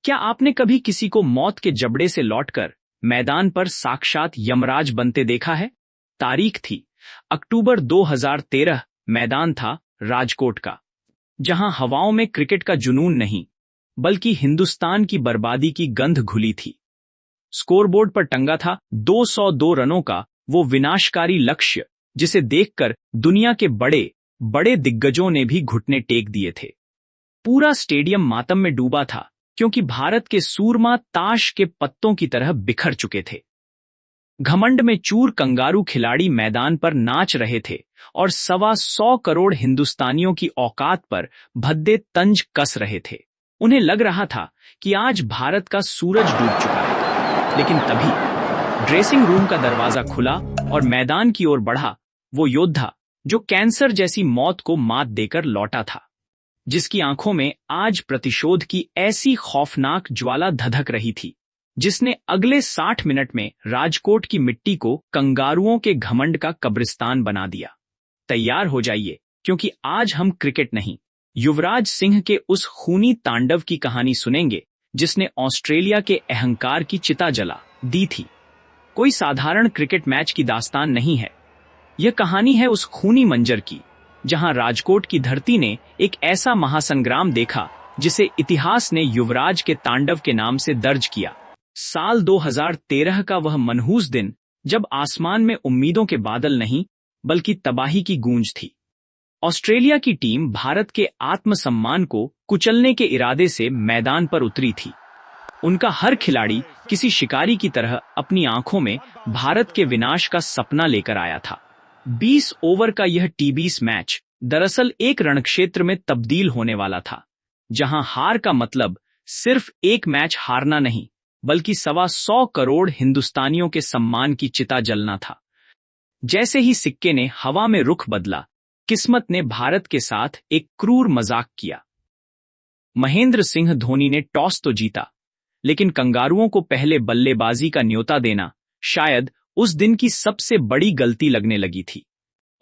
क्या आपने कभी किसी को मौत के जबड़े से लौटकर मैदान पर साक्षात यमराज बनते देखा है? तारीख थी अक्टूबर 2013। मैदान था राजकोट का, जहां हवाओं में क्रिकेट का जुनून नहीं बल्कि हिंदुस्तान की बर्बादी की गंध घुली थी। स्कोरबोर्ड पर टंगा था 202 रनों का वो विनाशकारी लक्ष्य, जिसे देखकर दुनिया के बड़े बड़े दिग्गजों ने भी घुटने टेक दिए थे। पूरा स्टेडियम मातम में डूबा था, क्योंकि भारत के सूरमा ताश के पत्तों की तरह बिखर चुके थे। घमंड में चूर कंगारू खिलाड़ी मैदान पर नाच रहे थे और 125 करोड़ हिंदुस्तानियों की औकात पर भद्दे तंज कस रहे थे। उन्हें लग रहा था कि आज भारत का सूरज डूब चुका है। लेकिन तभी ड्रेसिंग रूम का दरवाजा खुला और मैदान की ओर बढ़ा वो योद्धा जो कैंसर जैसी मौत को मात देकर लौटा था, जिसकी आंखों में आज प्रतिशोध की ऐसी खौफनाक ज्वाला धधक रही थी, जिसने अगले 60 मिनट में राजकोट की मिट्टी को कंगारुओं के घमंड का कब्रिस्तान बना दिया। तैयार हो जाइए, क्योंकि आज हम क्रिकेट नहीं, युवराज सिंह के उस खूनी तांडव की कहानी सुनेंगे जिसने ऑस्ट्रेलिया के अहंकार की चिता जला दी थी। कोई साधारण क्रिकेट मैच की दास्तान नहीं है। यह कहानी है उस खूनी मंजर की, जहां राजकोट की धरती ने एक ऐसा महासंग्राम देखा जिसे इतिहास ने युवराज के तांडव के नाम से दर्ज किया। साल 2013 का वह मनहूस दिन, जब आसमान में उम्मीदों के बादल नहीं बल्कि तबाही की गूंज थी। ऑस्ट्रेलिया की टीम भारत के आत्मसम्मान को कुचलने के इरादे से मैदान पर उतरी थी। उनका हर खिलाड़ी किसी शिकारी की तरह अपनी आंखों में भारत के विनाश का सपना लेकर आया था। 20 ओवर का यह टी20 मैच दरअसल एक रणक्षेत्र में तब्दील होने वाला था, जहां हार का मतलब सिर्फ एक मैच हारना नहीं बल्कि 125 करोड़ हिंदुस्तानियों के सम्मान की चिता जलना था। जैसे ही सिक्के ने हवा में रुख बदला, किस्मत ने भारत के साथ एक क्रूर मजाक किया। महेंद्र सिंह धोनी ने टॉस तो जीता, लेकिन कंगारुओं को पहले बल्लेबाजी का न्योता देना शायद उस दिन की सबसे बड़ी गलती लगने लगी थी।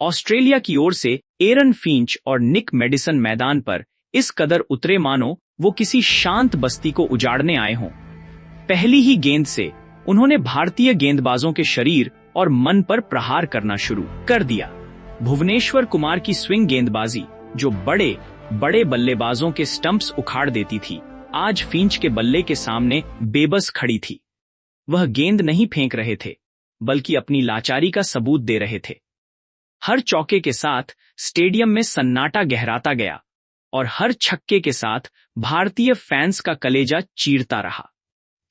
ऑस्ट्रेलिया की ओर से एरन फिंच और निक मेडिसन मैदान पर इस कदर उतरे मानो वो किसी शांत बस्ती को उजाड़ने आए हों। पहली ही गेंद से उन्होंने भारतीय गेंदबाजों के शरीर और मन पर प्रहार करना शुरू कर दिया। भुवनेश्वर कुमार की स्विंग गेंदबाजी, जो बड़े बड़े बल्लेबाजों के स्टंप्स उखाड़ देती थी, आज फिंच के बल्ले के सामने बेबस खड़ी थी। वह गेंद नहीं फेंक रहे थे, बल्कि अपनी लाचारी का सबूत दे रहे थे। हर चौके के साथ स्टेडियम में सन्नाटा गहराता गया और हर छक्के के साथ भारतीय फैंस का कलेजा चीरता रहा।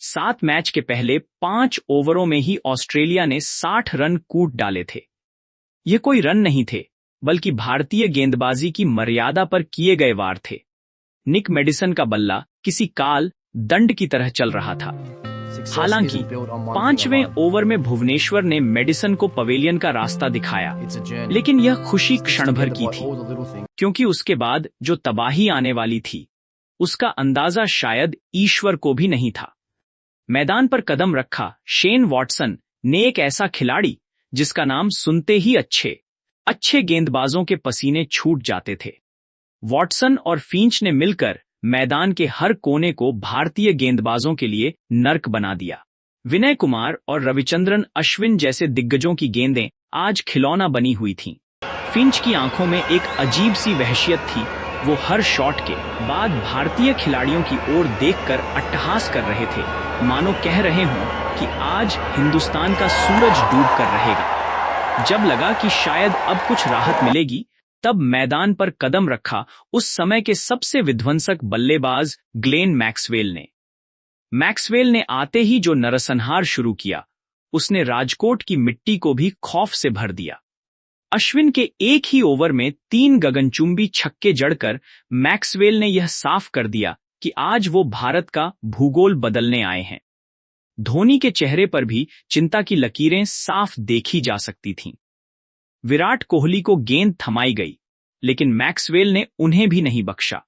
7 मैच के पहले 5 ओवरों में ही ऑस्ट्रेलिया ने 60 रन कूट डाले थे। ये कोई रन नहीं थे, बल्कि भारतीय गेंदबाजी की मर्यादा पर किए गए वार थे। निक मेडिसन का बल्ला किसी काल दंड की तरह चल रहा था। हालांकि 5वें ओवर में भुवनेश्वर ने मेडिसन को पवेलियन का रास्ता दिखाया, लेकिन यह खुशी क्षण भर की थी, क्योंकि उसके बाद जो तबाही आने वाली थी उसका अंदाजा शायद ईश्वर को भी नहीं था। मैदान पर कदम रखा शेन वॉटसन ने, एक ऐसा खिलाड़ी जिसका नाम सुनते ही अच्छे गेंदबाजों के पसीने छूट जाते थे। वॉटसन और फिंच ने मिलकर मैदान के हर कोने को भारतीय गेंदबाजों के लिए नर्क बना दिया। विनय कुमार और रविचंद्रन अश्विन जैसे दिग्गजों की गेंदें आज खिलौना बनी हुई थीं। फिंच की आंखों में एक अजीब सी वहशियत थी। वो हर शॉट के बाद भारतीय खिलाड़ियों की ओर देखकर अट्टहास कर रहे थे, मानो कह रहे हों कि आज हिंदुस्तान का सूरज डूब कर रहेगा। जब लगा कि शायद अब कुछ राहत मिलेगी, तब मैदान पर कदम रखा उस समय के सबसे विध्वंसक बल्लेबाज ग्लेन मैक्सवेल ने आते ही जो नरसंहार शुरू किया, उसने राजकोट की मिट्टी को भी खौफ से भर दिया। अश्विन के एक ही ओवर में 3 गगनचुंबी छक्के जड़कर मैक्सवेल ने यह साफ कर दिया कि आज वो भारत का भूगोल बदलने आए हैं। धोनी के चेहरे पर भी चिंता की लकीरें साफ देखी जा सकती थीं। विराट कोहली को गेंद थमाई गई, लेकिन मैक्सवेल ने उन्हें भी नहीं बख्शा।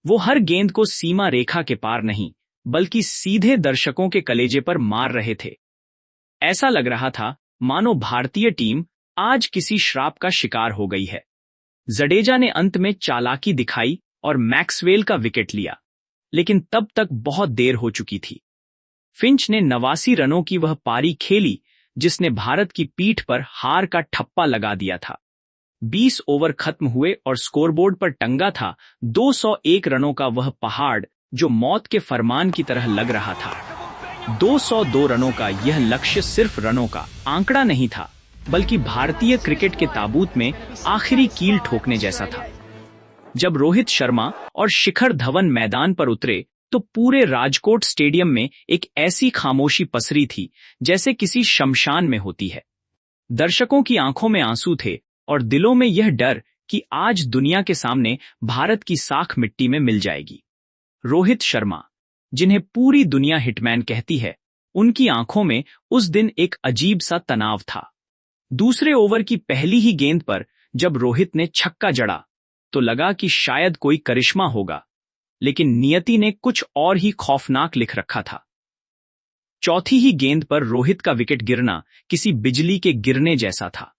वो हर गेंद को सीमा रेखा के पार नहीं, बल्कि सीधे दर्शकों के कलेजे पर मार रहे थे। ऐसा लग रहा था मानो भारतीय टीम आज किसी श्राप का शिकार हो गई है। जडेजा ने अंत में चालाकी दिखाई और मैक्सवेल का विकेट लिया, लेकिन तब तक बहुत देर हो चुकी थी। फिंच ने 89 रनों की वह पारी खेली जिसने भारत की पीठ पर हार का ठप्पा लगा दिया था। 20 ओवर खत्म हुए और स्कोरबोर्ड पर टंगा था 201 रनों का वह पहाड़ जो मौत के फरमान की तरह लग रहा था। 202 रनों का यह लक्ष्य सिर्फ रनों का आंकड़ा नहीं था, बल्कि भारतीय क्रिकेट के ताबूत में आखिरी कील ठोकने जैसा था। जब रोहित शर्मा और शिखर धवन मैदान पर उतरे तो पूरे राजकोट स्टेडियम में एक ऐसी खामोशी पसरी थी जैसे किसी शमशान में होती है। दर्शकों की आंखों में आंसू थे और दिलों में यह डर कि आज दुनिया के सामने भारत की साख मिट्टी में मिल जाएगी। रोहित शर्मा, जिन्हें पूरी दुनिया हिटमैन कहती है, उनकी आंखों में उस दिन एक अजीब सा तनाव था। दूसरे ओवर की पहली ही गेंद पर जब रोहित ने छक्का जड़ा तो लगा कि शायद कोई करिश्मा होगा, लेकिन नियति ने कुछ और ही खौफनाक लिख रखा था। चौथी ही गेंद पर रोहित का विकेट गिरना किसी बिजली के गिरने जैसा था।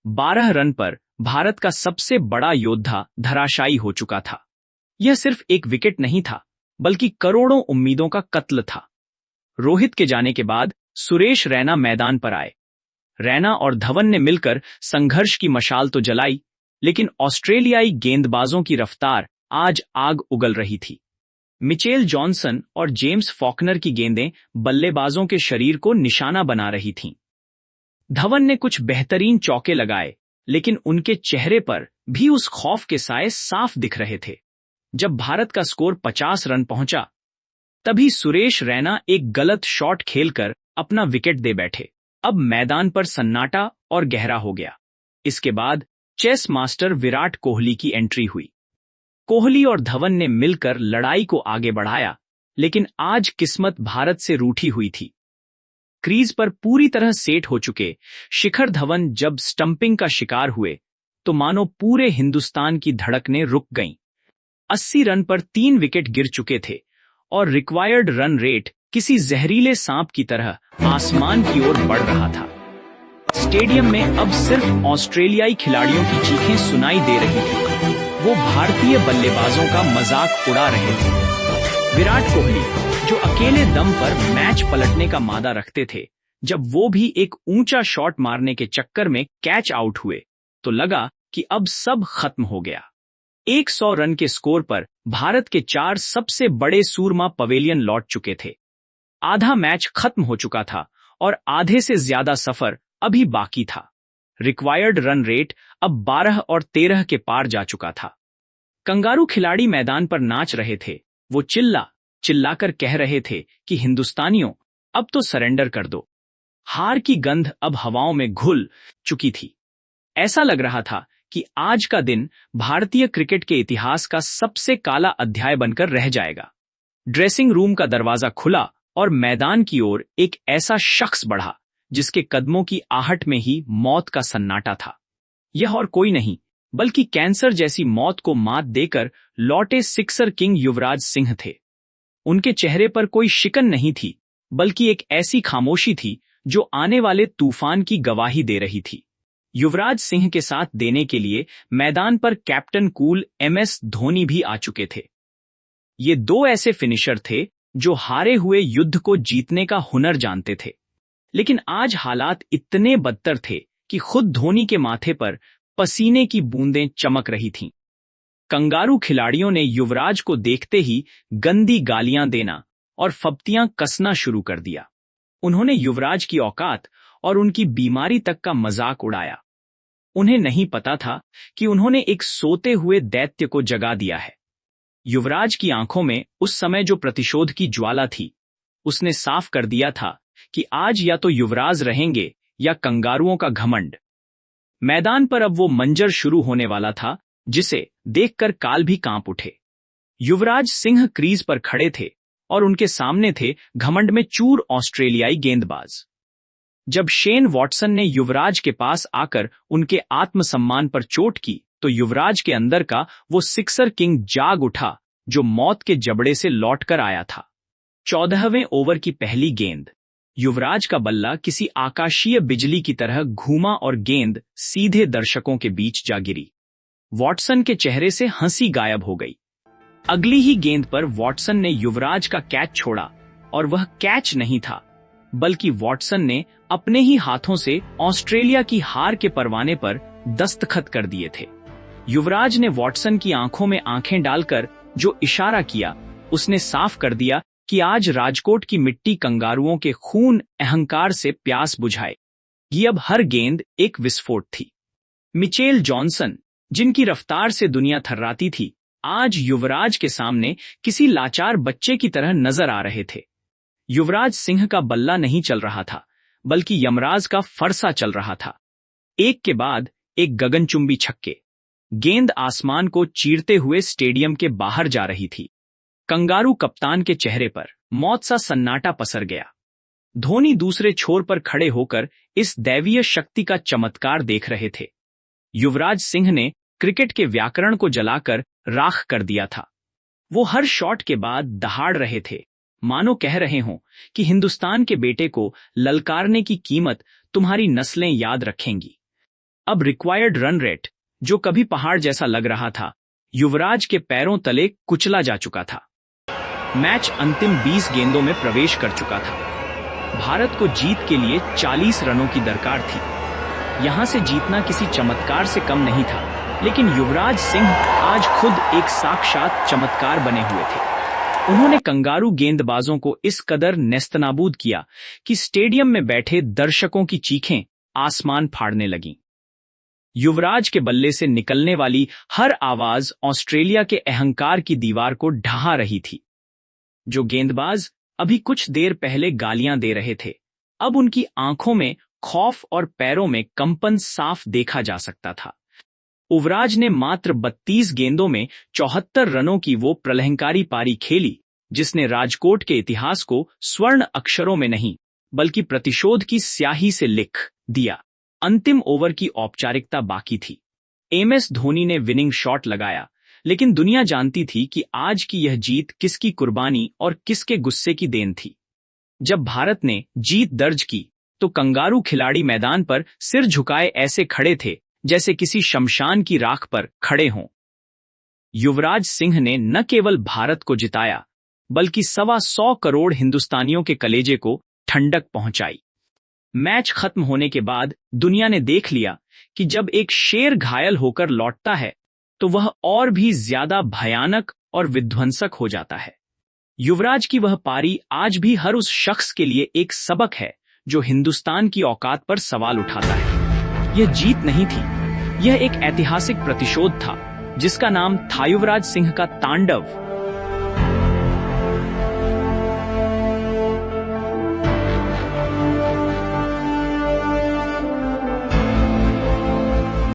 12 रन पर भारत का सबसे बड़ा योद्धा धराशायी हो चुका था। यह सिर्फ एक विकेट नहीं था, बल्कि करोड़ों उम्मीदों का कत्ल था। रोहित के जाने के बाद सुरेश रैना मैदान पर आए। रैना और धवन ने मिलकर संघर्ष की मशाल तो जलाई, लेकिन ऑस्ट्रेलियाई गेंदबाजों की रफ्तार आज आग उगल रही थी। मिचेल जॉनसन और जेम्स फॉकनर की गेंदें बल्लेबाजों के शरीर को निशाना बना रही थीं। धवन ने कुछ बेहतरीन चौके लगाए, लेकिन उनके चेहरे पर भी उस खौफ के साए साफ दिख रहे थे। जब भारत का स्कोर 50 रन पहुंचा, तभी सुरेश रैना एक गलत शॉट खेलकर अपना विकेट दे बैठे। अब मैदान पर सन्नाटा और गहरा हो गया। इसके बाद चेस मास्टर विराट कोहली की एंट्री हुई। कोहली और धवन ने मिलकर लड़ाई को आगे बढ़ाया, लेकिन आज किस्मत भारत से रूठी हुई थी। क्रीज पर पूरी तरह सेट हो चुके शिखर धवन जब स्टंपिंग का शिकार हुए तो मानो पूरे हिंदुस्तान की धड़कनें रुक गईं। 80 रन पर 3 विकेट गिर चुके थे और रिक्वायर्ड रन रेट किसी जहरीले सांप की तरह आसमान की ओर बढ़ रहा था। स्टेडियम में अब सिर्फ ऑस्ट्रेलियाई खिलाड़ियों की चीखें सुनाई दे रही थी। वो भारतीय बल्लेबाजों का मजाक उड़ा रहे थे। विराट कोहली, जो अकेले दम पर मैच पलटने का मादा रखते थे, जब वो भी एक ऊंचा शॉट मारने के चक्कर में कैच आउट हुए तो लगा कि अब सब खत्म हो गया। 100 रन के स्कोर पर भारत के 4 सबसे बड़े सूरमा पवेलियन लौट चुके थे। आधा मैच खत्म हो चुका था और आधे से ज्यादा सफर अभी बाकी था। रिक्वायर्ड रन रेट अब 12 और 13 के पार जा चुका था। कंगारू खिलाड़ी मैदान पर नाच रहे थे। वो चिल्लाकर कह रहे थे कि हिंदुस्तानियों, अब तो सरेंडर कर दो। हार की गंध अब हवाओं में घुल चुकी थी। ऐसा लग रहा था कि आज का दिन भारतीय क्रिकेट के इतिहास का सबसे काला अध्याय बनकर रह जाएगा। ड्रेसिंग रूम का दरवाजा खुला और मैदान की ओर एक ऐसा शख्स बढ़ा जिसके कदमों की आहट में ही मौत का सन्नाटा था। यह और कोई नहीं बल्कि कैंसर जैसी मौत को मात देकर लौटे सिक्सर किंग युवराज सिंह थे। उनके चेहरे पर कोई शिकन नहीं थी, बल्कि एक ऐसी खामोशी थी जो आने वाले तूफान की गवाही दे रही थी। युवराज सिंह के साथ देने के लिए मैदान पर कैप्टन कूल MS धोनी भी आ चुके थे। ये 2 ऐसे फिनिशर थे जो हारे हुए युद्ध को जीतने का हुनर जानते थे। लेकिन आज हालात इतने बदतर थे कि खुद धोनी के माथे पर पसीने की बूंदें चमक रही थीं। कंगारू खिलाड़ियों ने युवराज को देखते ही गंदी गालियां देना और फप्तियां कसना शुरू कर दिया। उन्होंने युवराज की औकात और उनकी बीमारी तक का मजाक उड़ाया। उन्हें नहीं पता था कि उन्होंने एक सोते हुए दैत्य को जगा दिया है। युवराज की आंखों में उस समय जो प्रतिशोध की ज्वाला थी, उसने साफ कर दिया था कि आज या तो युवराज रहेंगे या कंगारुओं का घमंड। मैदान पर अब वो मंजर शुरू होने वाला था जिसे देखकर काल भी कांप उठे। युवराज सिंह क्रीज पर खड़े थे और उनके सामने थे घमंड में चूर ऑस्ट्रेलियाई गेंदबाज। जब शेन वॉटसन ने युवराज के पास आकर उनके आत्मसम्मान पर चोट की तो युवराज के अंदर का वो सिक्सर किंग जाग उठा जो मौत के जबड़े से लौटकर आया था। 14वें ओवर की पहली गेंद, युवराज का बल्ला किसी आकाशीय बिजली की तरह घूमा और गेंद सीधे दर्शकों के बीच जा गिरी। वॉटसन के चेहरे से हंसी गायब हो गई। अगली ही गेंद पर वॉटसन ने युवराज का कैच छोड़ा और वह कैच नहीं था, बल्कि वॉटसन ने अपने ही हाथों से ऑस्ट्रेलिया की हार के परवाने पर दस्तखत कर दिए थे। युवराज ने वॉटसन की आंखों में आंखें डालकर जो इशारा किया, उसने साफ कर दिया कि आज राजकोट की मिट्टी कंगारुओं के खून अहंकार से प्यास बुझाए। ये अब हर गेंद एक विस्फोट थी। मिचेल जॉनसन, जिनकी रफ्तार से दुनिया थर्राती थी, आज युवराज के सामने किसी लाचार बच्चे की तरह नजर आ रहे थे। युवराज सिंह का बल्ला नहीं चल रहा था, बल्कि यमराज का फरसा चल रहा था। एक के बाद एक गगनचुंबी छक्के, गेंद आसमान को चीरते हुए स्टेडियम के बाहर जा रही थी। कंगारू कप्तान के चेहरे पर मौत सा सन्नाटा पसर गया। धोनी दूसरे छोर पर खड़े होकर इस दैवीय शक्ति का चमत्कार देख रहे थे। युवराज सिंह ने क्रिकेट के व्याकरण को जलाकर राख कर दिया था। वो हर शॉट के बाद दहाड़ रहे थे, मानो कह रहे हों कि हिंदुस्तान के बेटे को ललकारने की कीमत तुम्हारी नस्लें याद रखेंगी। अब रिक्वायर्ड रन रेट, जो कभी पहाड़ जैसा लग रहा था, युवराज के पैरों तले कुचला जा चुका था। मैच अंतिम 20 गेंदों में प्रवेश कर चुका था। भारत को जीत के लिए 40 रनों की दरकार थी। यहां से जीतना किसी चमत्कार से कम नहीं था, लेकिन युवराज सिंह आज खुद एक साक्षात चमत्कार बने हुए थे। उन्होंने कंगारू गेंदबाजों को इस कदर नेस्तनाबूद किया कि स्टेडियम में बैठे दर्शकों की चीखें आसमान फाड़ने लगीं। युवराज के बल्ले से निकलने वाली हर आवाज ऑस्ट्रेलिया के अहंकार की दीवार को ढहा रही थी। जो गेंदबाज अभी कुछ देर पहले गालियां दे रहे थे, अब उनकी आंखों में खौफ और पैरों में कंपन साफ देखा जा सकता था। युवराज ने मात्र 32 गेंदों में 74 रनों की वो प्रलयंकारी पारी खेली, जिसने राजकोट के इतिहास को स्वर्ण अक्षरों में नहीं, बल्कि प्रतिशोध की स्याही से लिख दिया। अंतिम ओवर की औपचारिकता बाकी थी। MS धोनी ने विनिंग शॉट लगाया, लेकिन दुनिया जानती थी कि आज की यह जीत किसकी कुर्बानी और किसके गुस्से की देन थी। जब भारत ने जीत दर्ज की, तो कंगारू खिलाड़ी मैदान पर सिर झुकाए ऐसे खड़े थे जैसे किसी शमशान की राख पर खड़े हों। युवराज सिंह ने न केवल भारत को जिताया, बल्कि 125 करोड़ हिंदुस्तानियों के कलेजे को ठंडक पहुंचाई। मैच खत्म होने के बाद दुनिया ने देख लिया कि जब एक शेर घायल होकर लौटता है, तो वह और भी ज्यादा भयानक और विध्वंसक हो जाता है। युवराज की वह पारी आज भी हर उस शख्स के लिए एक सबक है जो हिंदुस्तान की औकात पर सवाल उठाता है। यह जीत नहीं थी, यह एक ऐतिहासिक प्रतिशोध था, जिसका नाम था युवराज सिंह का तांडव।